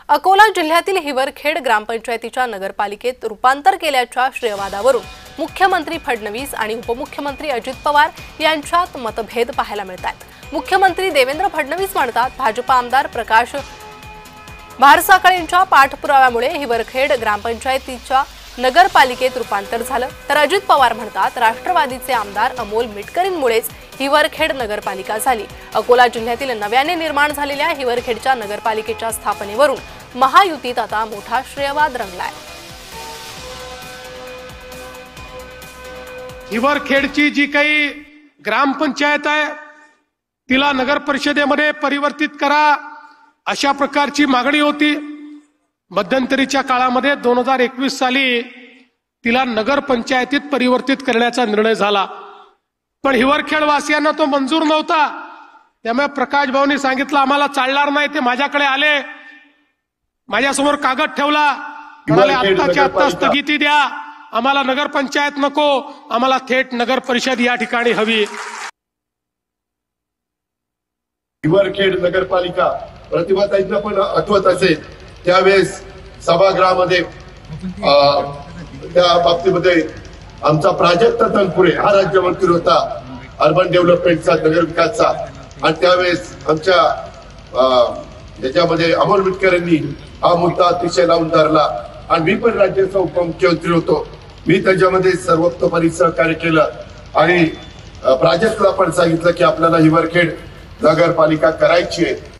अकोला जिल्ह्यातील हिवरखेड ग्रामपंचायतीच्या नगरपालिकेत रूपांतर केल्याच्या श्रेयवादावरून मुख्यमंत्री फडणवीस आणि उपमुख्यमंत्री अजित पवार यांच्यात मतभेद पाहायला मिळतात। मुख्यमंत्री देवेंद्र फडणवीस म्हणतात, भाजपा आमदार प्रकाश भारसाखळेंच्या पाठपुराव्यामुळे हिवरखेड ग्रामपंचायतीच्या नगरपालिकेत रूपांतर झालं, तर अजित पवार म्हणतात, राष्ट्रवादीचे आमदार अमोल मिटकरींमुळेच हिवरखेड नगरपालिका झाली। अकोला जिल्ह्यातील नव्याने निर्माण झालेल्या हिवरखेडच्या नगरपालिकेच्या स्थापनेवरून महायुतीत आता मोठा श्रेयवाद रंगलाय। हिवरखेडची जी काही ग्रामपंचायत आहे तिला नगर परिषदेमध्ये परिवर्तित करा अशा प्रकारची मागणी होती। मध्यंतरीच्या काळामध्ये 2021 साली तिला नगर पंचायतीत परिवर्तित करण्याचा निर्णय झाला, पण हिवरखेड वासियांना तो मंजूर नव्हता। त्यामुळे प्रकाश भाऊंनी सांगितलं आम्हाला चालणार नाही। ते माझ्याकडे आले, माझ्यासमोर कागद ठेवला, म्हणाले आत्ताच्या आत्ता स्थगिती द्या, आम्हाला नगर पंचायत नको, आम्हाला थेट नगर परिषद या ठिकाणी हवी। हिवरखेड नगरपालिका प्रतिभाताईंना पण आठवत असेल, त्यावेळेस सभागृहामध्ये त्या बाबतीमध्ये आमचा प्राजक्त तनपुरे हा राज्यमंत्री होता अर्बन डेव्हलपमेंटचा, नगर विकासचा, आणि त्यावेळेस आमच्या याच्यामध्ये अमोल मिटकर यांनी हा मुद्दा अतिशय लावून धरला आणि मी पण राज्याचा उपमुख्यमंत्री होतो। मी त्याच्यामध्ये सर्वतोपरी सहकार्य केलं आणि प्राजक्तला पण सांगितलं की आपल्याला हिवरखेड नगरपालिका करायची आहे।